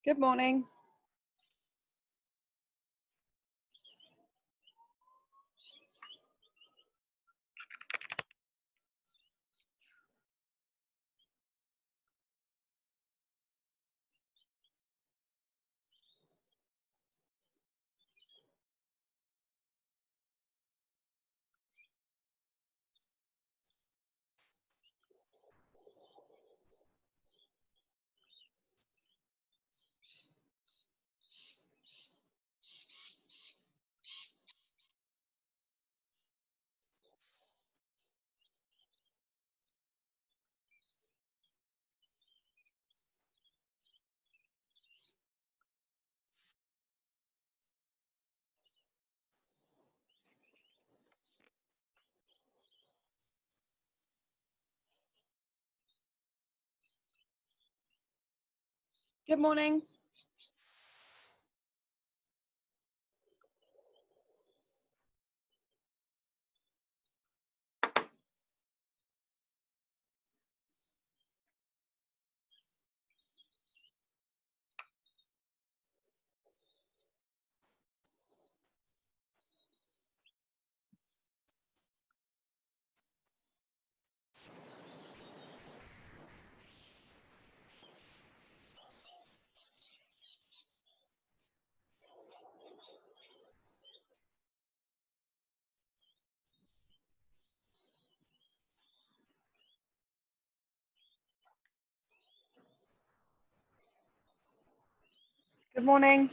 Good morning. Good morning. Good morning.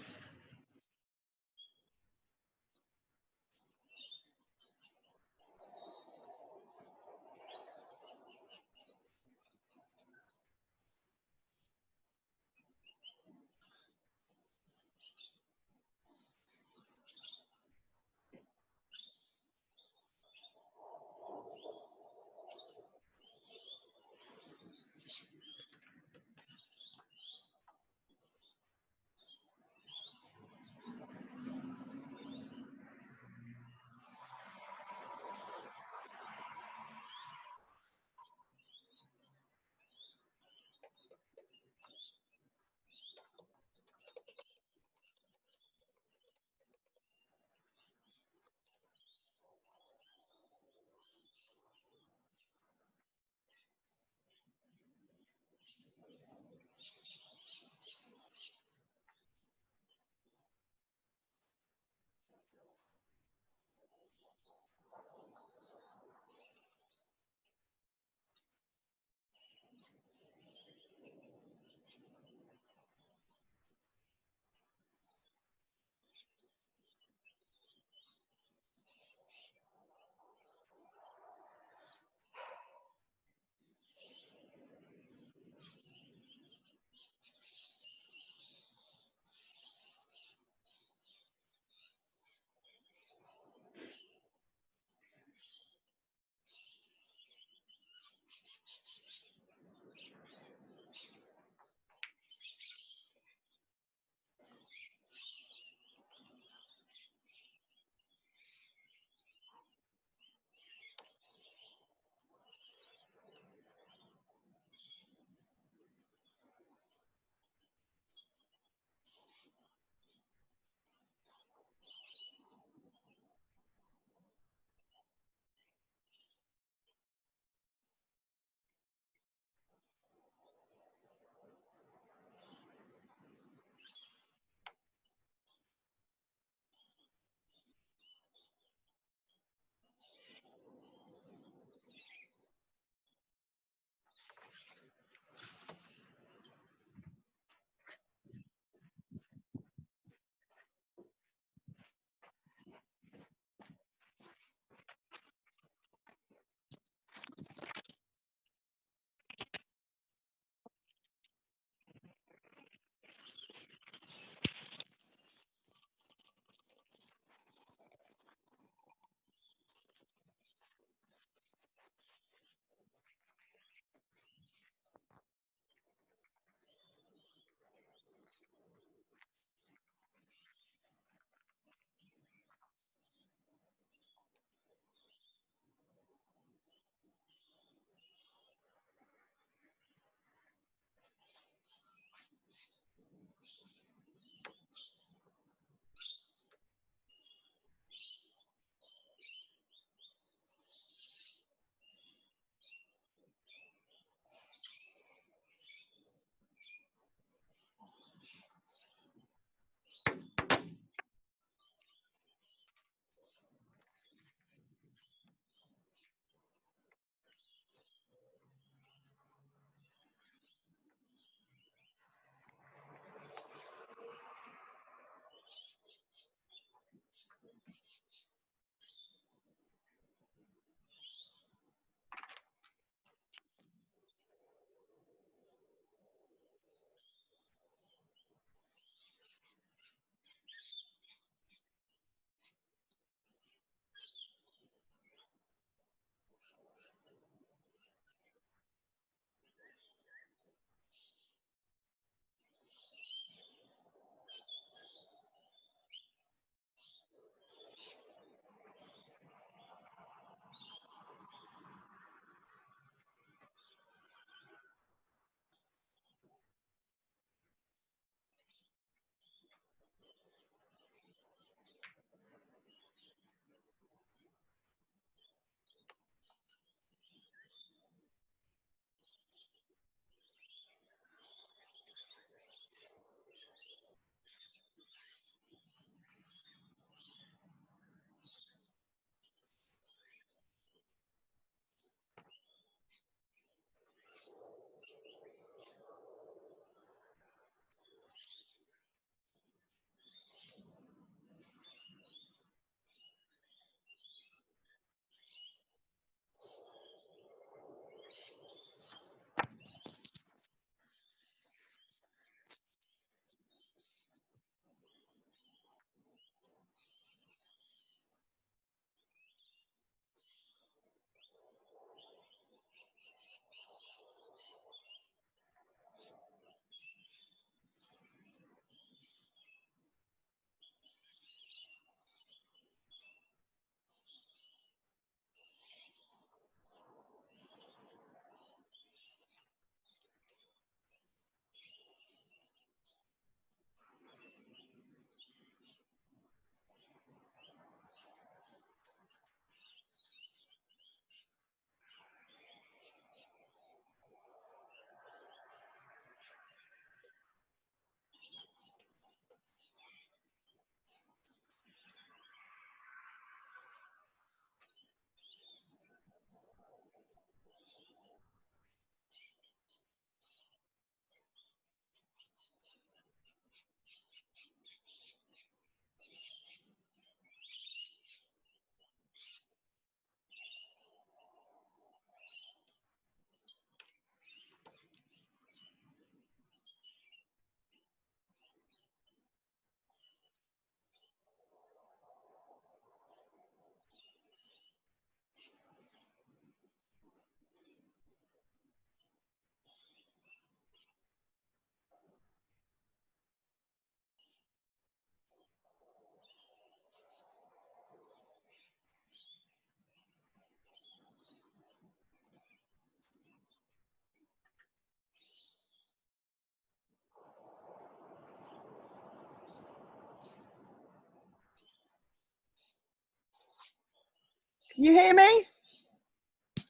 Can you hear me?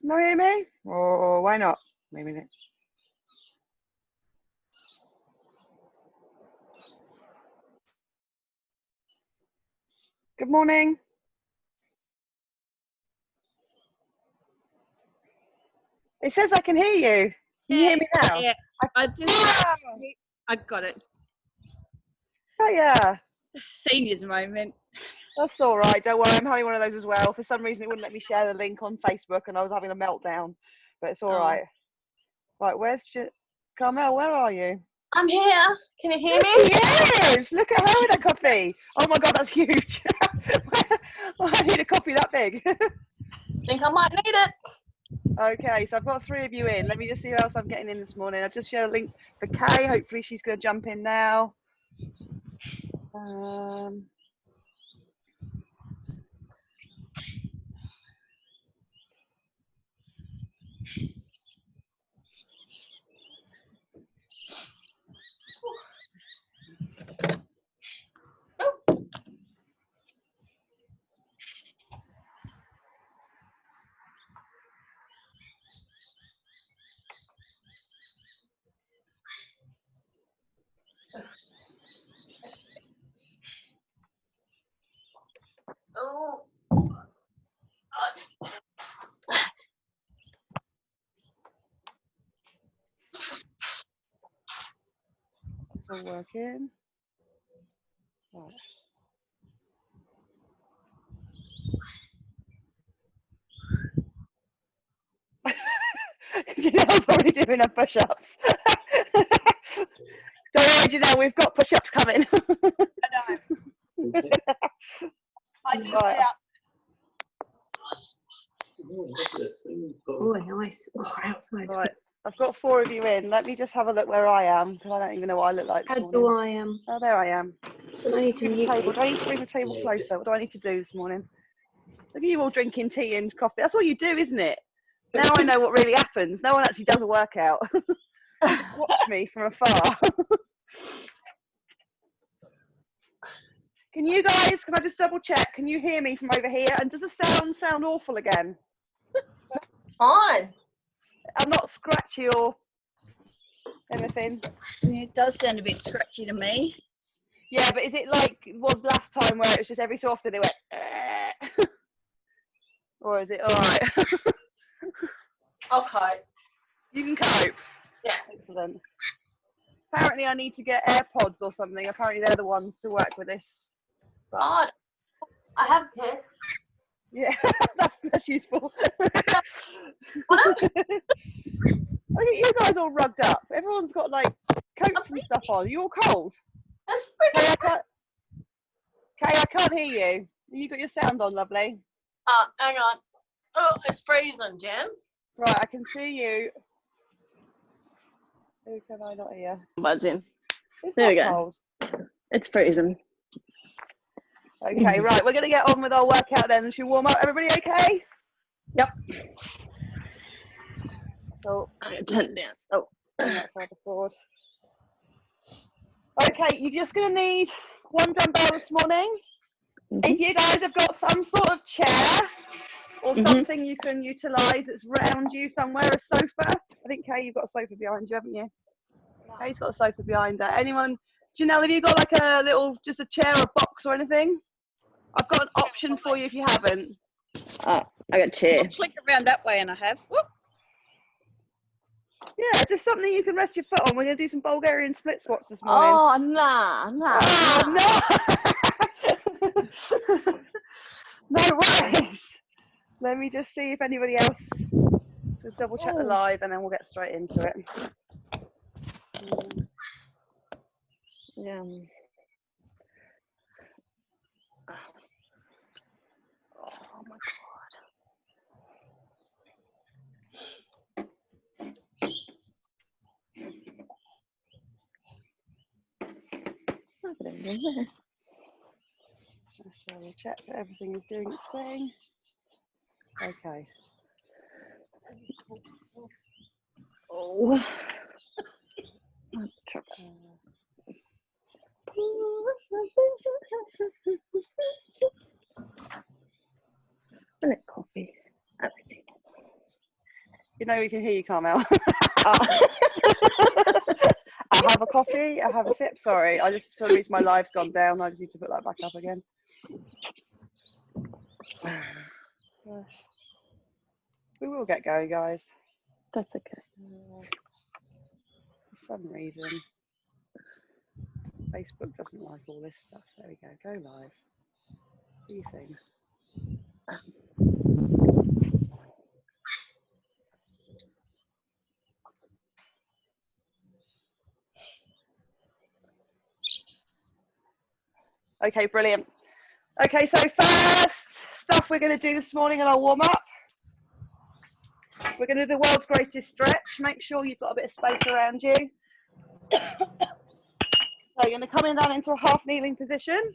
No, hear me? Oh, why not? Wait a minute. Good morning. It says I can hear you. Can you hear me now? Yeah, I got it. Oh yeah. Seniors moment. That's all right. Don't worry. I'm having one of those as well. For some reason, it wouldn't let me share the link on Facebook, and I was having a meltdown. But it's all right. Right, where's Carmel? Where are you? I'm here. Can you hear me? Yes. Look at her with a coffee. Oh my God, that's huge. I need a coffee that big. Think I might need it. Okay, so I've got 3 of you in. Let me just see who else I'm getting in this morning. I've just shared a link for Kay. Hopefully she's going to jump in now. Oh. It's all working. Right. Janelle's already doing her push-ups. Don't worry, Janelle, we've got push-ups coming. I did Right. Oh, nice. Oh, outside. Right, I've got 4 of you in. Let me just have a look where I am, because I don't even know what I look like this How morning. do I Oh, there I am. I need to Bring the mute table. you. Do I need to bring the table closer? What do I need to do this morning? Look at you all drinking tea and coffee. That's what you do, isn't it? Now I know what really happens. No one actually does a workout. Just watch me from afar. Can you guys, can I just double check? Can you hear me from over here? And does the sound awful again? Fine. I'm not scratchy or anything. It does sound a bit scratchy to me. Yeah, but is it like it was last time where it was just every so often they went, or is it all right? Okay. You can cope. Yeah. Excellent. Apparently I need to get AirPods or something. Apparently they're the ones to work with this. But, God. I have a pair. yeah, that's useful. What else? Look at you guys all rugged up. Everyone's got like coats and stuff on. Are you all cold? That's Kay, freaking. I can't hear you. You got your sound on, lovely. Hang on. Oh, it's freezing, Jen. Right, I can see you. Who can I not hear? Buzzing. It's There we not go. cold. It's freezing. Okay, right, we're going to get on with our workout then. Should we warm up? Everybody okay? Yep. So, I'm gonna turn it down. Oh. bring that further forward. Okay, you're just going to need 1 dumbbell this morning. If you guys have got some sort of chair or something you can utilise that's around you somewhere, a sofa. I think, Kay, you've got a sofa behind you, haven't you? Kay's got a sofa behind her. Anyone? Janelle, have you got like a little, just a chair or a box or anything? I've got an option for you if you haven't. I got a chair. I'll flick around that way and I have. Whoop. Yeah, just something you can rest your foot on. We're going to do some Bulgarian split squats this morning. Oh, nah. Oh, no! No worries. Let me just see if anybody else. Just double check the live and then we'll get straight into it. Yeah. Oh my god. Let's double check that everything is doing its thing. Okay. Oh. Minute coffee. You know we can hear you, Carmel. Oh. I have a coffee. I have a sip. Sorry, I just for some reason my live's gone down. I just need to put that back up again. We will get going, guys. That's okay. For some reason, Facebook doesn't like all this stuff. There we go. Go live. Do your thing. Okay, brilliant. Okay, so first stuff we're going to do this morning in our warm up. We're going to do the world's greatest stretch. Make sure you've got a bit of space around you. So you're going to come in down into a half kneeling position.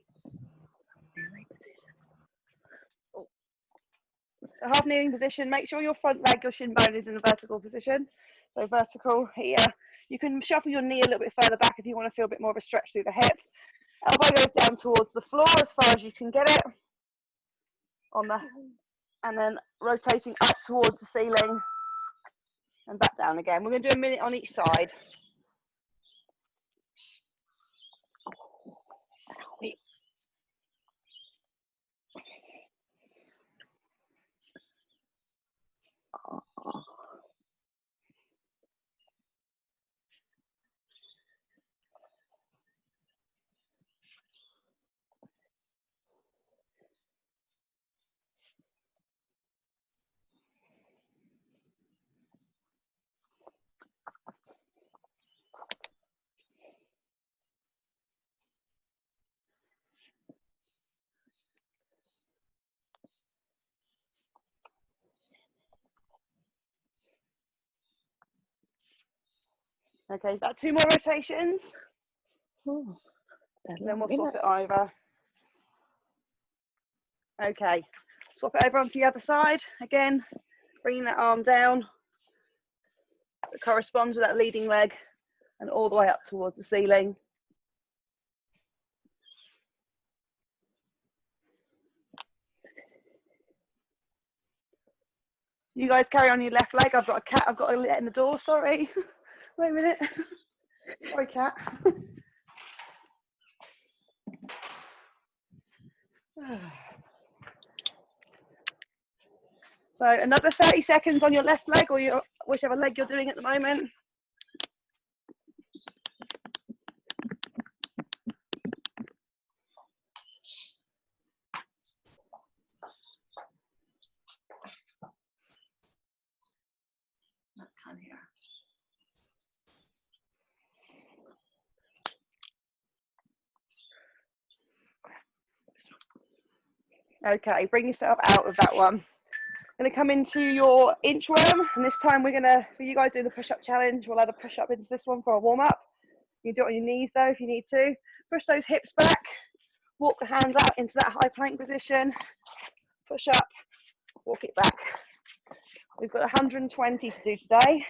A half kneeling position. Make sure your front leg, your shin bone is in a vertical position. So vertical here. You can shuffle your knee a little bit further back if you want to feel a bit more of a stretch through the hip. Elbow goes down towards the floor as far as you can get it. And then rotating up towards the ceiling and back down again. We're going to do a minute on each side. Okay, about 2 more rotations. Oh, Then we'll swap it over. Okay, swap it over onto the other side. Again, bringing that arm down. That corresponds with that leading leg and all the way up towards the ceiling. You guys carry on your left leg. I've got a cat I've got to let in the door, sorry. Wait a minute. Sorry, cat. So another 30 seconds on your left leg or your whichever leg you're doing at the moment. Come here. Okay, bring yourself out of that one. Going to come into your inchworm, and this time we're going to, for you guys doing the push-up challenge, we'll add a push-up into this one for a warm-up. You can do it on your knees though if you need to. Push those hips back, walk the hands out into that high plank position, push up, walk it back. We've got 120 to do today.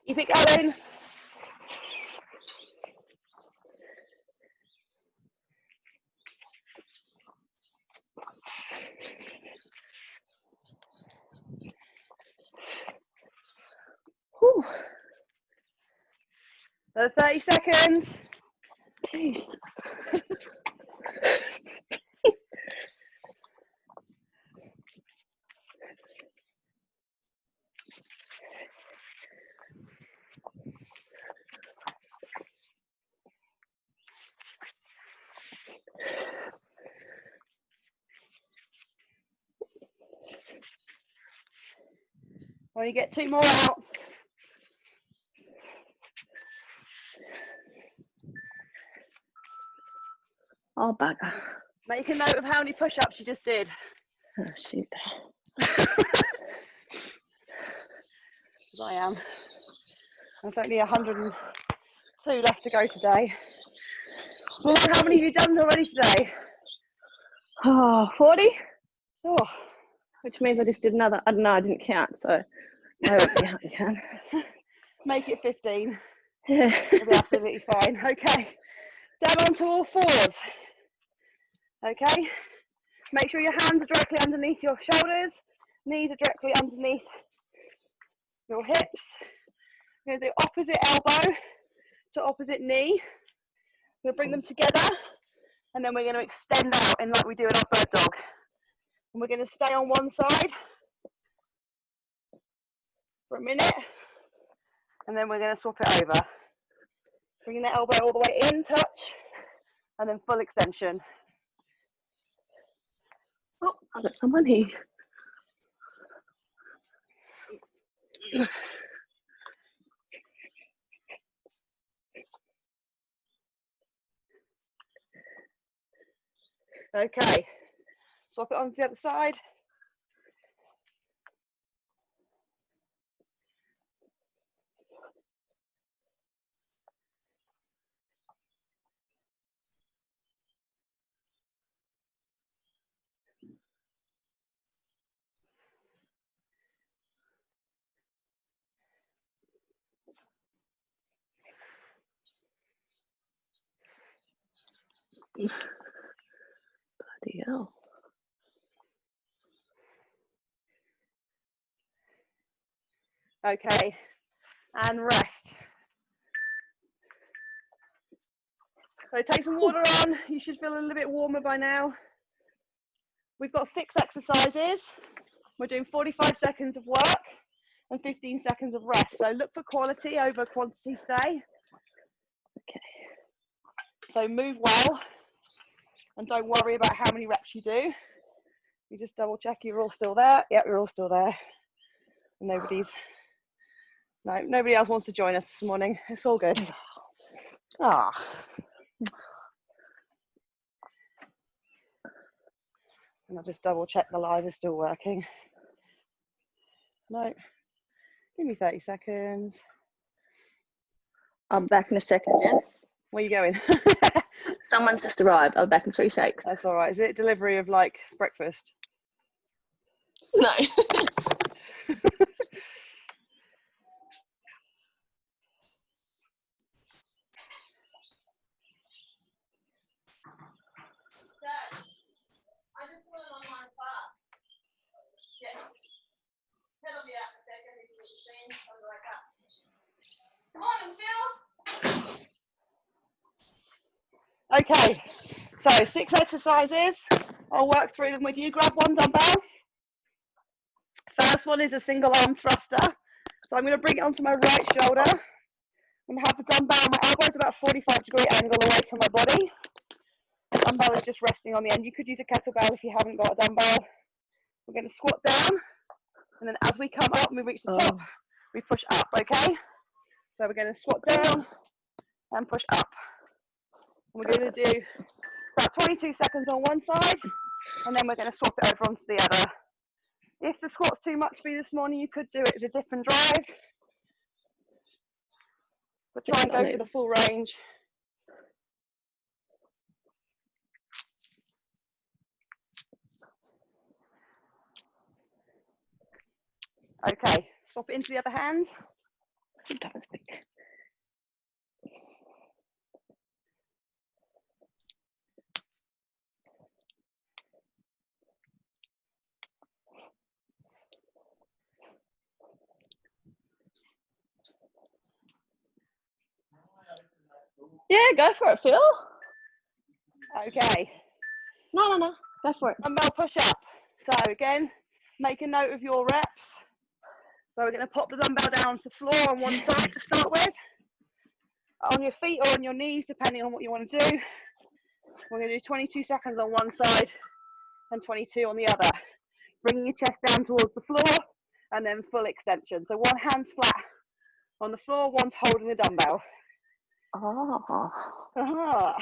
Keep it going. Whew. Another 30 seconds. Jeez. Only get 2 more out. Oh, bugger. Make a note of how many push-ups you just did. Oh, shoot. As I am. There's only 102 left to go today. Well, how many have you done already today? Oh, 40? Oh, Which means I just did another. I don't know, I didn't count, so I won't count again. make it 15. Yeah. It'll be absolutely fine. Okay. Down onto all fours. Okay. Make sure your hands are directly underneath your shoulders. Knees are directly underneath your hips. We're going to do opposite elbow to opposite knee. We're going to bring them together, and then we're going to extend out in like we do in our bird dog. And we're going to stay on one side for a minute, and then we're going to swap it over. Bringing the elbow all the way in, touch, and then full extension. Oh, I've got someone here. Okay, swap it onto the other side. Bloody hell. Okay, and rest. So take some water on. You should feel a little bit warmer by now. We've got 6 exercises. We're doing 45 seconds of work and 15 seconds of rest. So look for quality over quantity today. Okay. So move well and don't worry about how many reps you do. You just double check you're all still there. Yep, you're all still there. And nobody else wants to join us this morning. It's all good. Ah. And I'll just double check the live is still working. No. Give me 30 seconds. I'm back in a second, Jen. Where are you going? Someone's just arrived. I'll be back in 3 shakes. That's all right. Is it delivery of like breakfast? No. Come on, Phil. Okay, so 6 exercises. I'll work through them with you. Grab one dumbbell. First one is a single arm thruster. So I'm going to bring it onto my right shoulder. I'm going to have the dumbbell, my elbow is about a 45-degree angle away from my body. The dumbbell is just resting on the end. You could use a kettlebell if you haven't got a dumbbell. We're going to squat down, and then as we come up, we reach the top, we push up, okay? So we're going to squat down and push up. And we're going to do about 22 seconds on one side, and then we're going to swap it over onto the other. If the squat's too much for you this morning, you could do it as a dip and drive. But try and go for the full range. Okay, swap it into the other hand. That was big. Yeah, go for it, Phil. Okay. No, go for it. Dumbbell push up. So again, make a note of your reps. So we're going to pop the dumbbell down to the floor on one side to start with. On your feet or on your knees, depending on what you want to do. We're going to do 22 seconds on one side and 22 on the other. Bringing your chest down towards the floor and then full extension. So one hand's flat on the floor, one's holding the dumbbell. Oh. Ah.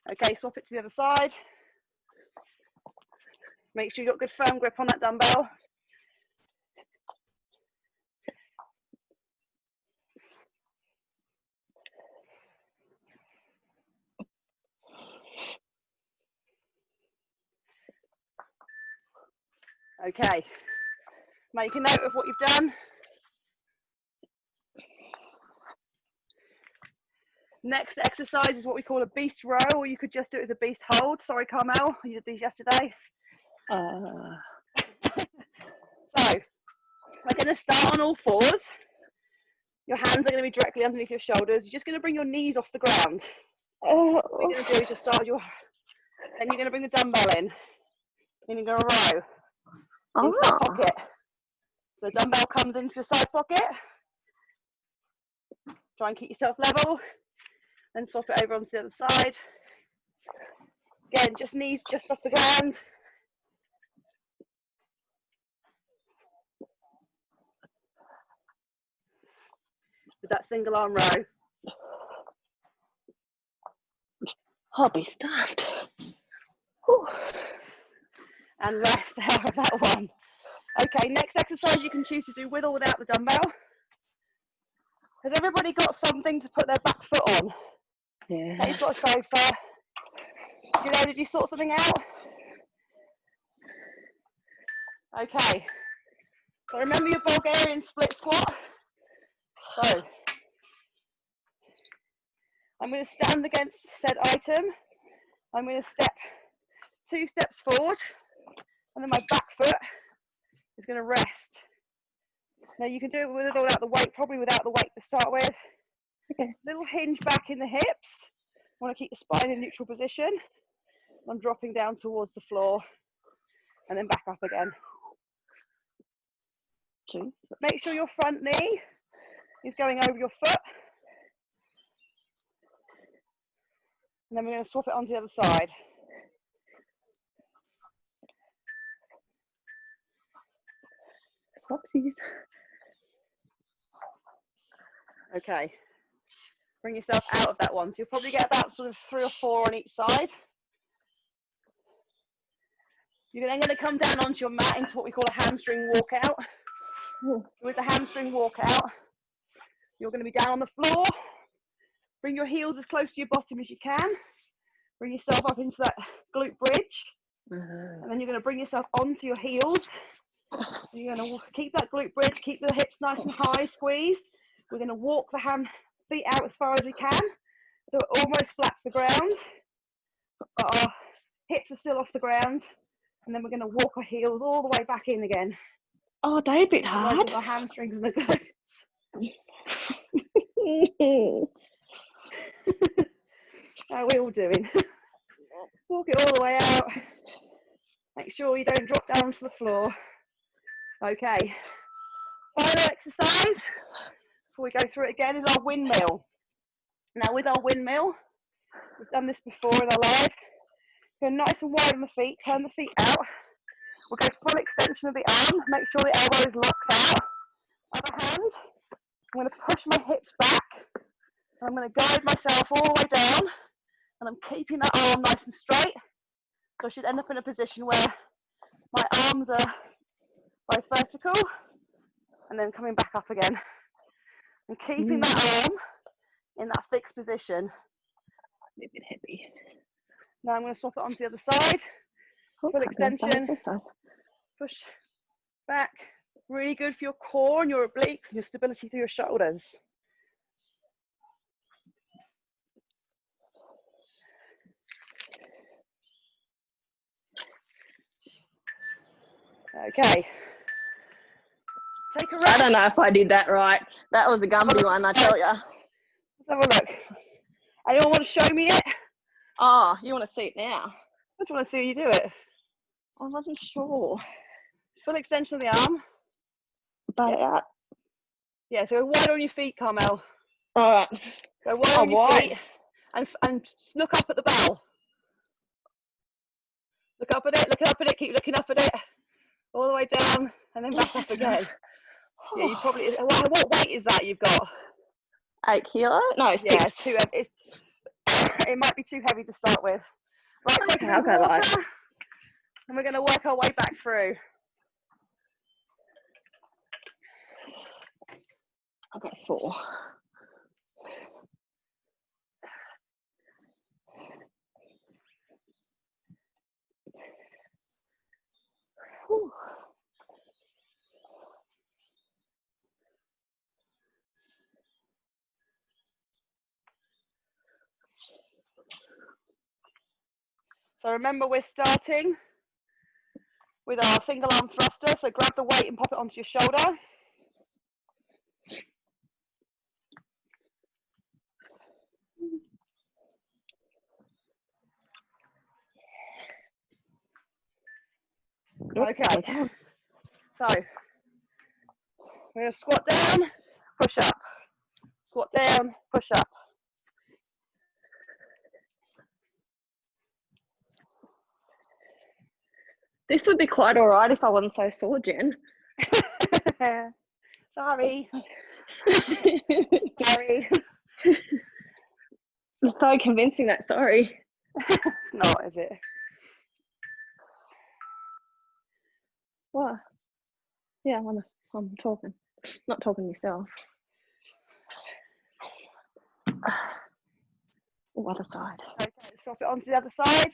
Okay, swap it to the other side. Make sure you've got good firm grip on that dumbbell. Okay, make a note of what you've done. Next exercise is what we call a beast row, or you could just do it as a beast hold. Sorry, Carmel, you did these yesterday. So, we're going to start on all fours. Your hands are going to be directly underneath your shoulders. You're just going to bring your knees off the ground. What you're going to do is just start your, then you're going to bring the dumbbell in. Then you're going to row into the pocket. So the dumbbell comes into the side pocket. Try and keep yourself level. Then swap it over onto the other side. Again, just knees just off the ground. With that single arm row. I'll be stuffed. Whew. And rest out of that one. Okay, next exercise you can choose to do with or without the dumbbell. Has everybody got something to put their back foot on? Yes. Okay, you've got a sofa. You know, did you sort something out? Okay. So remember your Bulgarian split squat. So I'm going to stand against said item. I'm going to step 2 steps forward, and then my back foot is going to rest. Now you can do it with or without the weight, probably without the weight to start with. Okay. Little hinge back in the hips. Want to keep the spine in neutral position. I'm dropping down towards the floor, and then back up again. Jesus. Make sure your front knee is going over your foot. And then we're going to swap it onto the other side. Swapsies. Okay. Bring yourself out of that one. So you'll probably get about sort of 3 or 4 on each side. You're then going to come down onto your mat into what we call a hamstring walkout. With the hamstring walkout, you're going to be down on the floor. Bring your heels as close to your bottom as you can. Bring yourself up into that glute bridge. And then you're going to bring yourself onto your heels. You're going to keep that glute bridge, keep the hips nice and high, squeezed. We're going to walk the feet out as far as we can, so it almost flaps the ground, but our hips are still off the ground, and then we're going to walk our heels all the way back in again. Oh, they're a bit hard. Our hamstrings and the glutes. How are we all doing? Walk it all the way out. Make sure you don't drop down to the floor. Okay. Final exercise, before we go through it again, is our windmill. Now with our windmill, we've done this before in our life. Go nice and wide on the feet, turn the feet out. We'll go full extension of the arm, make sure the elbow is locked out. Other hand, I'm going to push my hips back. And I'm going to guide myself all the way down. And I'm keeping that arm nice and straight. So I should end up in a position where my arms are both vertical and then coming back up again. And keeping that arm in that fixed position. A bit heavy. Now I'm going to swap it onto the other side. Full extension. Push back. Really good for your core and your obliques and your stability through your shoulders. Okay. Take a rest. I don't know if I did that right. That was a Gumby one, I tell ya. Let's have a look. Anyone want to show me it? Oh, you want to see it now? I just want to see you do it. I wasn't sure. Full extension of the arm. Butt out. Yeah, so wide on your feet, Carmel. All right. So wide Oh, on your wide. feet and look up at the bell. Look up at it, keep looking up at it, all the way down, and then back up again. Yeah, you probably, what weight is that you've got? 8 kilo? No, Yeah, 6. it's too heavy. It might be too heavy to start with. Right, take Okay, a bit of I'll go water, light. and we're going to work our way back through. I've got 4. Whew. So remember, we're starting with our single arm thruster. So grab the weight and pop it onto your shoulder. Okay. So we're going to squat down, push up. Squat down, push up. This would be quite all right if I wasn't so sore, Jen. Sorry. Sorry. It's so convincing that sorry. Not, is it? What? Yeah, I'm talking. Not talking to yourself. Oh, other side. Okay, swap it onto the other side.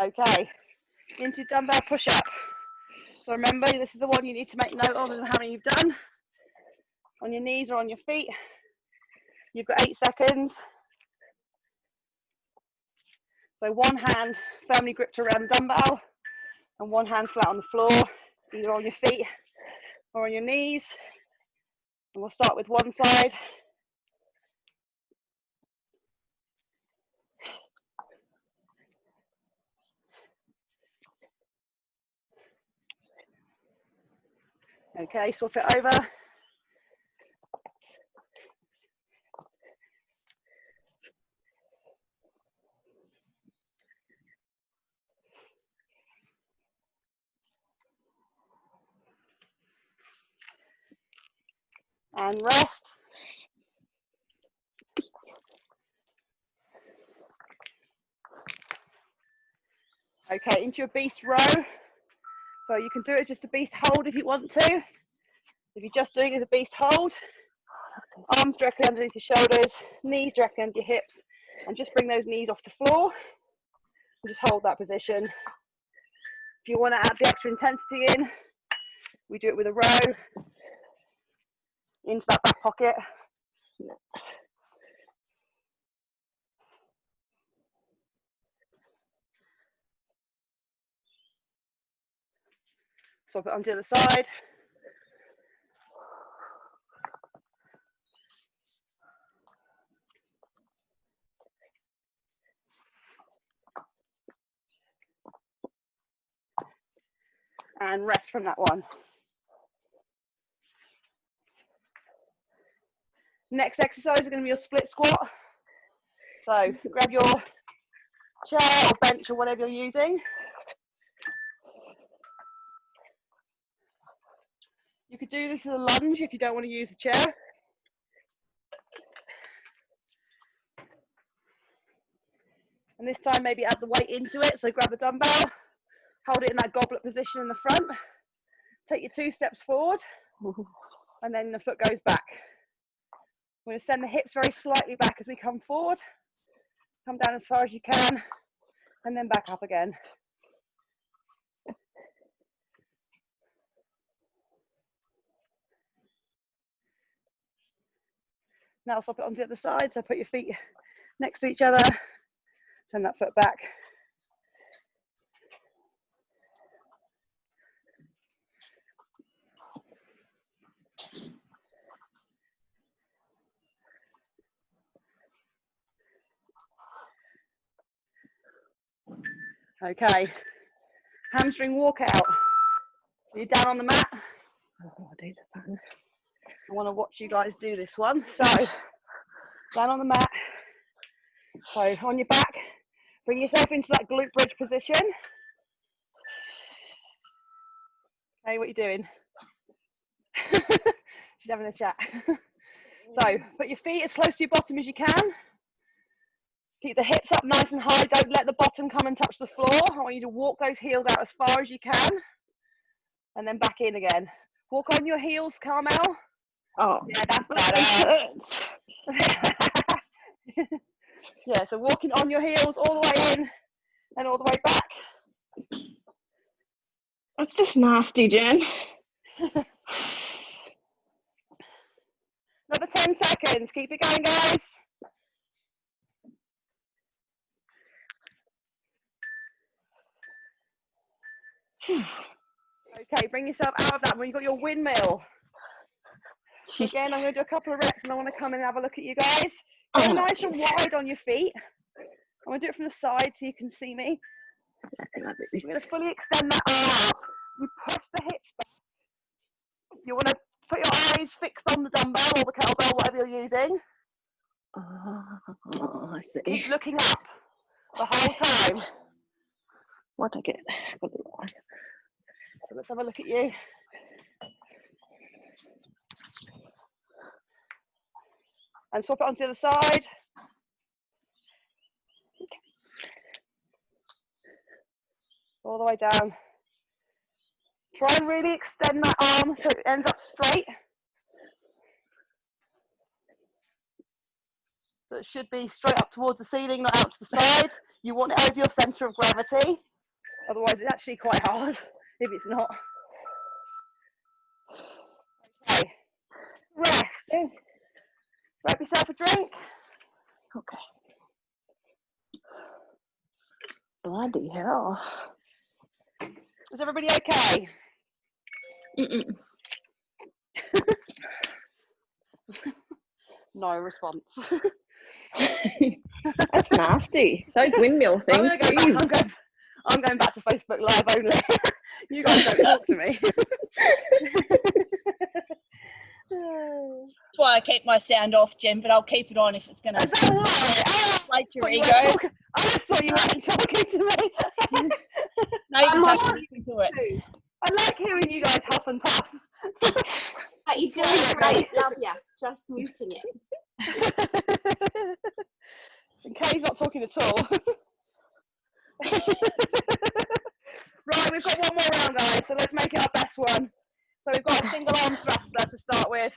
Okay, into dumbbell push-up. So remember, this is the one you need to make note of and how many you've done. On your knees or on your feet. You've got 8 seconds. So one hand firmly gripped around the dumbbell and one hand flat on the floor, either on your feet or on your knees. And we'll start with one side. Okay, swap it over. And rest. Okay, into your beast row. So you can do it just a beast hold if you want to. If you're just doing it as a beast hold, arms directly underneath your shoulders, knees directly under your hips, and just bring those knees off the floor. And just hold that position. If you want to add the extra intensity in, we do it with a row into that back pocket. Swap it onto the other side. And rest from that one. Next exercise is going to be your split squat. So grab your chair or bench or whatever you're using. You could do this as a lunge if you don't want to use a chair. And this time maybe add the weight into it. So grab the dumbbell, hold it in that goblet position in the front. Take your 2 steps forward, and then the foot goes back. We're going to send the hips very slightly back as we come forward. Come down as far as you can, and then back up again. Now swap it onto the other side. So put your feet next to each other. Turn that foot back. Okay, hamstring walkout. You're down on the mat. Oh, these are fun. I want to watch you guys do this one. So, down on the mat. So, on your back, bring yourself into that glute bridge position. Okay, what are you doing? She's having a chat. So, put your feet as close to your bottom as you can. Keep the hips up nice and high. Don't let the bottom come and touch the floor. I want you to walk those heels out as far as you can. And then back in again. Walk on your heels, Carmel. Oh, Yeah, that's that better. hurts. Yeah, so walking on your heels all the way in and all the way back. That's just nasty, Jen. Another 10 seconds. Keep it going, guys. Okay, bring yourself out of that when you've got your windmill. So again, I'm going to do a couple of reps and I want to come and have a look at you guys. Go nice and wide on your feet. I'm going to do it from the side so you can see me. We're going to fully extend that arm up. You push the hips back. You want to put your eyes fixed on the dumbbell or the kettlebell, whatever you're using. Oh, I see. Keep looking up the whole time. What I get? So let's have a look at you. And swap it onto the other side. All the way down. Try and really extend that arm so it ends up straight. So it should be straight up towards the ceiling, not out to the side. You want it over your centre of gravity. Otherwise, it's actually quite hard if it's not. Okay. Rest. Grab yourself a drink. Okay. Bloody hell. Is everybody okay? Mm-mm. No response. That's nasty. Those windmill things. I'm going back to Facebook Live only. You guys don't talk to me. That's why I keep my sound off, Jen, but I'll keep it on if it's going to inflate your ego. I just thought you weren't talking to me. No, you can just listen to it. I like hearing you guys huff and puff. But you're doing great, love ya. Just muting it. And Kay's not talking at all. Right, we've got one more round, guys, so let's make it our best one. So we've got a single arm thruster to start with.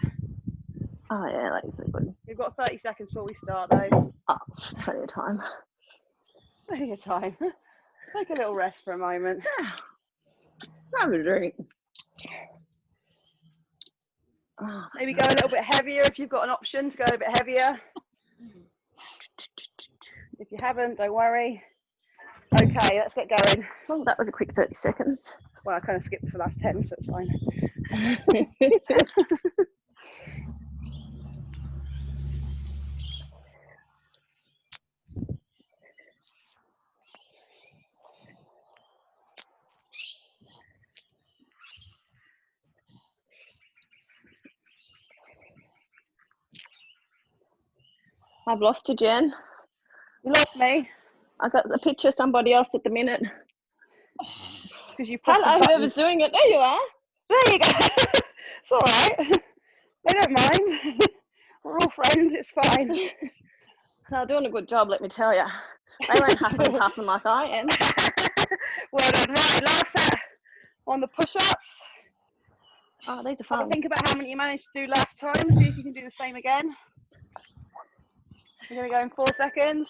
Oh yeah, that's a good. We've got 30 seconds before we start, though. Oh, plenty of time. Plenty of time. Take a little rest for a moment. Have a drink. Oh, Maybe go a little bit heavier if you've got an option to go a bit heavier. If you haven't, don't worry. Okay, let's get going. well, that was a quick 30 seconds. Well, I kind of skipped the last 10, so it's fine. I've lost you, Jen. You lost me. I got a picture of somebody else at the minute. Because you pressed Hello, the whoever's button. doing it. There you are. There you go. It's all right. They don't mind. We're all friends. It's fine. They're doing a good job, let me tell you. They weren't huffing and puffing like I am. Well done. Right, last set on the push-ups. Oh, these are Have fun. a think about how many you managed to do last time. See if you can do the same again. We're going to go in 4 seconds.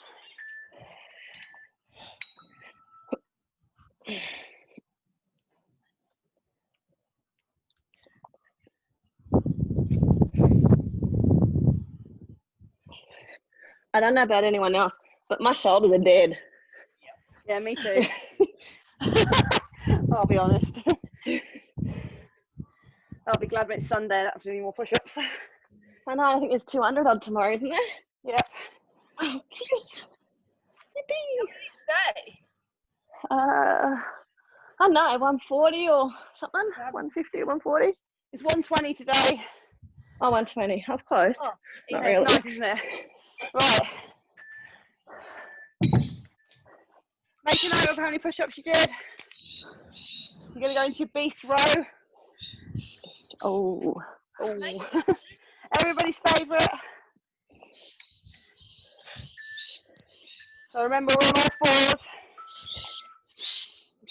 I don't know about anyone else, but my shoulders are dead. Yeah, me too. I'll be honest. I'll be glad when it's Sunday. I don't have to do any more push-ups. I know. I think there's 200 odd tomorrow, isn't there? Yep. Oh, yes. Yippee. Day. I don't know, 140 or something. 150 or 140. It's 120 today. Oh, 120. I was close. Oh, Not Yeah, really. it's nice, isn't it? Right. Make a note of how many push-ups you did. You're going to go into your beast row. Oh. Oh. Everybody's favourite. So remember, we're on all fours.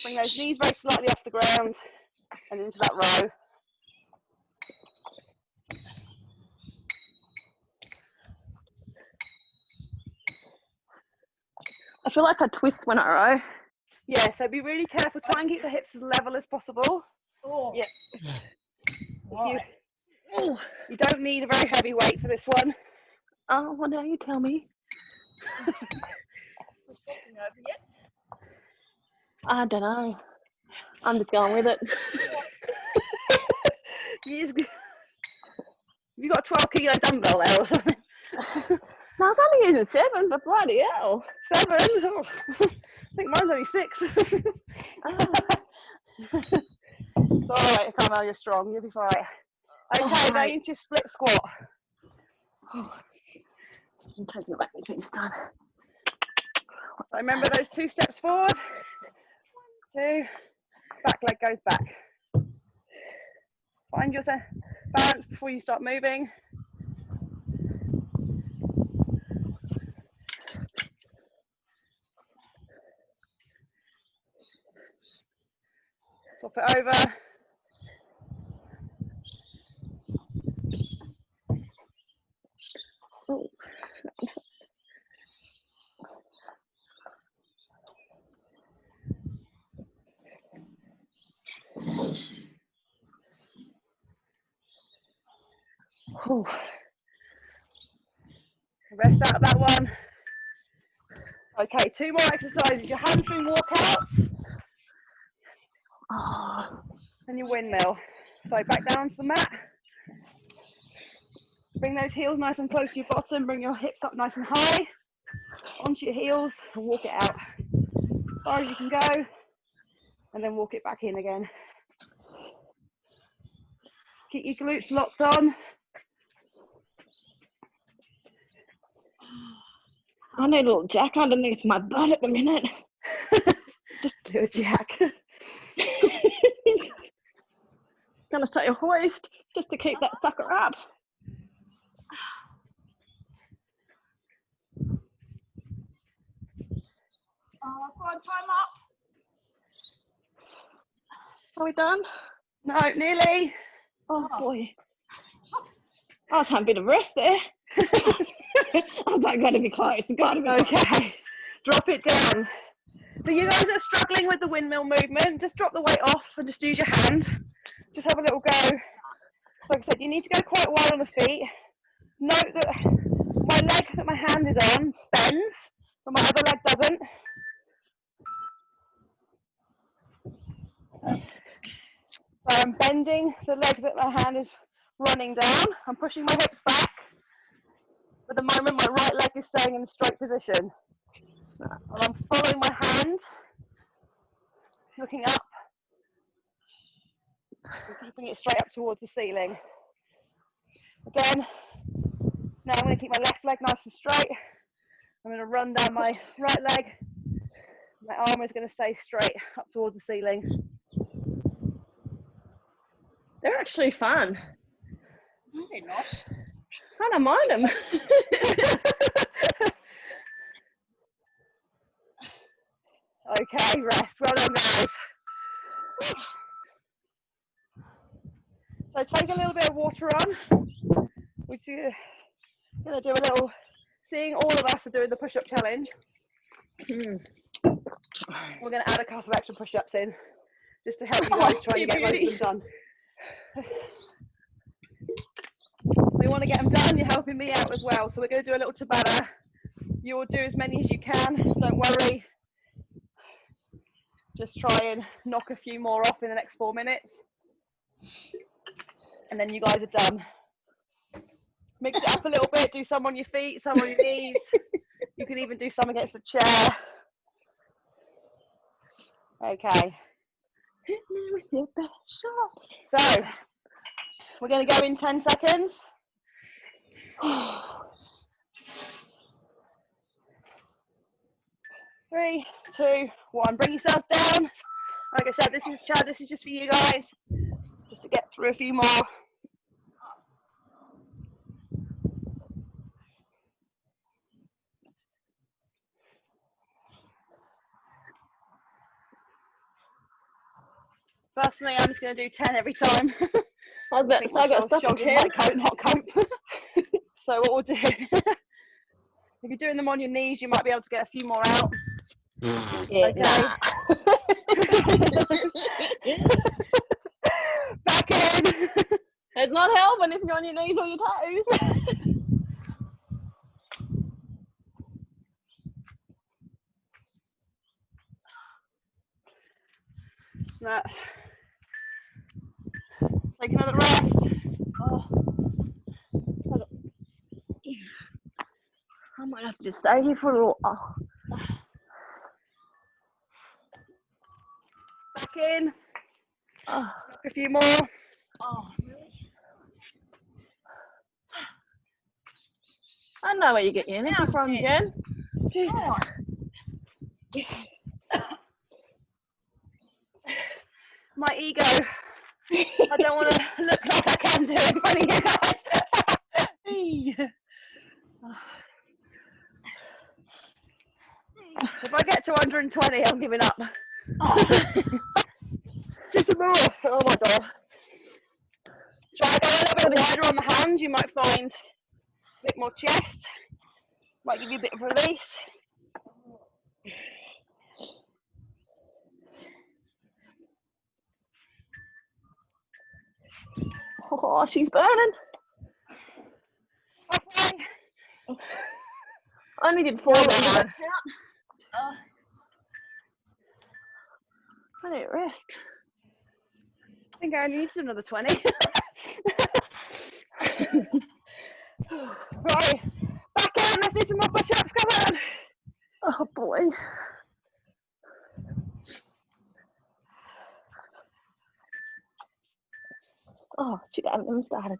Bring those knees very slightly off the ground and into that row. I feel like I twist when I row. Yeah, so be really careful. Try and keep the hips as level as possible. Oh. Yeah. You don't need a very heavy weight for this one. Oh, well, now you tell me. I don't know. I'm just going with it. Have you got a 12 kilo dumbbell there or something? No, I was only using 7, but bloody hell. 7? Oh, I think mine's only 6. It's alright, Carmel, you're strong. You'll be fine. Okay, going into your split squat. Oh, I'm taking it back this time. So remember those 2 steps forward. 2. Back leg goes back. Find your balance before you start moving. Swap it over. Oh. Oh. Rest out of that one. Okay, 2 more exercises. Your hamstring walkouts Oh. and your windmill. So back down to the mat. Bring those heels nice and close to your bottom. Bring your hips up nice and high. Onto your heels and walk it out as far as you can go. And then walk it back in again. Keep your glutes locked on. I need a little jack underneath my butt at the minute. Just do a jack. Gonna stay a hoist just to keep that sucker up. Go on, time up. Are we done? No, nearly. Oh boy. I was having a bit of rest there. I was like, gotta be close, gotta be close. Okay, drop it down. For you guys that are struggling with the windmill movement, just drop the weight off and just use your hand. Just have a little go. Like I said, you need to go quite wide on the feet. Note that my leg that my hand is on bends, but my other leg doesn't. So I'm bending the leg that my hand is running down. I'm pushing my hips back. At the moment, my right leg is staying in a straight position. And I'm following my hand, looking up, and keeping it straight up towards the ceiling. Again, now I'm going to keep my left leg nice and straight. I'm going to run down my right leg. My arm is going to stay straight up towards the ceiling. They're actually fun. No, they're not. I don't mind them. Okay, rest. Well done, guys. So take a little bit of water on. We're going to do a little, seeing all of us are doing the push-up challenge. We're going to add a couple of extra push-ups in, just to help you guys try and get most of them done. We want to get them done, you're helping me out as well. So we're going to do a little Tabata You'll do as many as you can, don't worry. Just try and knock a few more off in the next 4 minutes. And then you guys are done. Mix it up a little bit, do some on your feet, some on your knees. You can even do some against the chair. Okay. Hit me with your best shot. So, we're going to go in 10 seconds. 3, 2, 1. Bring yourself down. Like I said, this is just for you guys, just to get through a few more. Personally, I'm just going to do 10 every time. I was about to say, I got stuck at 10. Might cope, not cope. So what we'll do, if you're doing them on your knees, you might be able to get a few more out. Yeah, Okay. nah. Back in. It's not helping if you're on your knees or your toes. Right. Take another rest. Oh. I might have to just stay here for a little while. Back in. Oh. A few more. Oh, really? I know where you get your energy from, Jen. Jesus. My ego. I don't want to look like I can do it in front of you guys. If I get to 120, I'm giving up. Just a more. Oh my god. Try to go a little bit wider on the hand. You might find a bit more chest. Might give you a bit of release. Oh, she's burning. Okay. I only did 4 Come minutes. on. I need rest. I think I only need another 20. Right. Back in. Let's do some more push-ups. Come on. Oh boy. Oh, shoot, I haven't even started.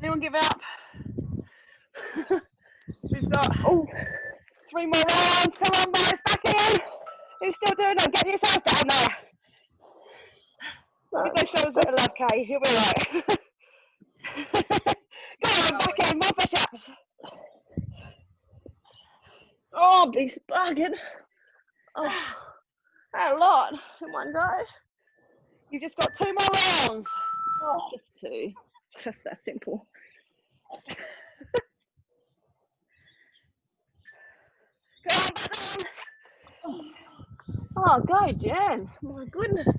Anyone give up? We've got 3 more rounds. Come on, boys. Back in. Who's still doing it? Get yourself down there. Give those shoulders a bit of love, Kay. You'll be right. Come on, back in. More push-ups. Oh, beast bugging. Oh, a lot in one go. You've just got 2 more rounds. Oh, just 2. Just that simple. Come on, back on. Oh, go, Jen. My goodness.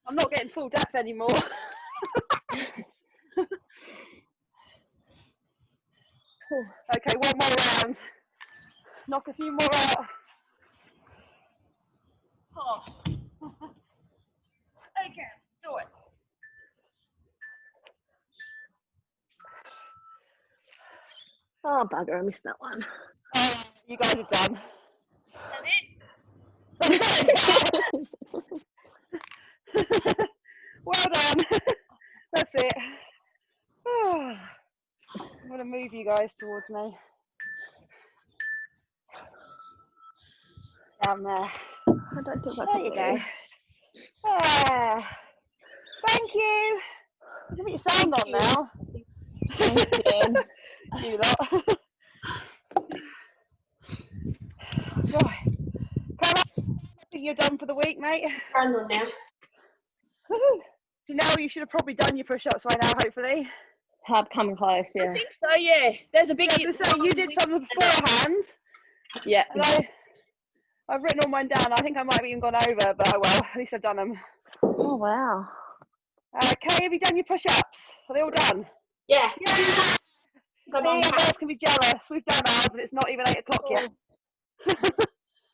I'm not getting full depth anymore. Okay, 1 more round. Knock a few more out. Oh. Okay, do it. Oh, bugger, I missed that one. You guys are done. That's it. Well done. That's it. I'm going to move you guys towards me. Down there. I don't think I There can you go. There. Thank you. You can put your sound on now. Thanks, Jen. You lot. Right. Come on. I think you're done for the week, mate. Run on now. Woohoo. So now you should have probably done your push-ups by now, hopefully. Have come close, I yeah. think so, yeah. There's a big... Yeah, so you did some beforehand. Yeah. And I've written all mine down. I think I might have even gone over, but oh well, at least I've done them. Oh wow. Kay, have you done your push-ups? Are they all done? Yeah. Yeah. So I'm Me on and that. Beth can be jealous. We've done ours and it's not even 8 o'clock yet.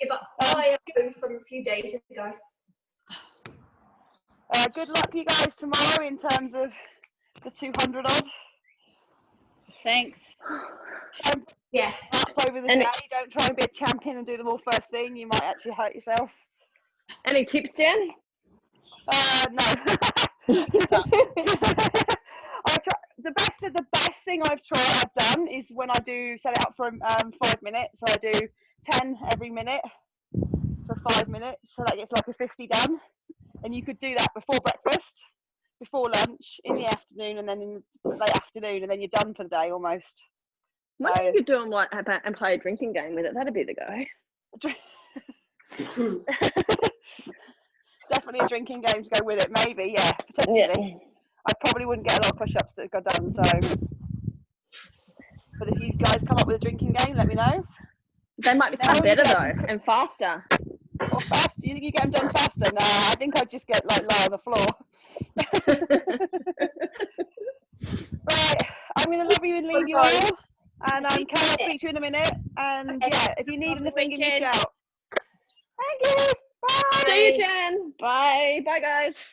Yeah, but I owe from a few days ago. Good luck you guys tomorrow in terms of the 200 odd. Thanks. Yeah. Up over the And- day. Don't try and be a champion and do them all first thing. You might actually hurt yourself. Any tips, Jen? No. The best thing I've done is when I do set it up for 5 minutes. So I do 10 every minute for 5 minutes. So that gets like a 50 done. And you could do that before breakfast, before lunch, in the afternoon, and then in the late afternoon, and then you're done for the day almost. Why don't you do them like and play a drinking game with it? That'd be the go. Definitely a drinking game to go with it, maybe, yeah, potentially. Yeah. I probably wouldn't get a lot of push-ups that got done, so. But if you guys come up with a drinking game, let me know. They might become better though and faster. Or faster, you think you get them done faster? No, I think I'd just get like lie on the floor. Right, I'm going to love you and leave you all. And Karen, I'll speak to you in a minute. And yeah, if you need anything, give me a shout. Thank you. Bye. See you, Jen. Bye. Bye, guys.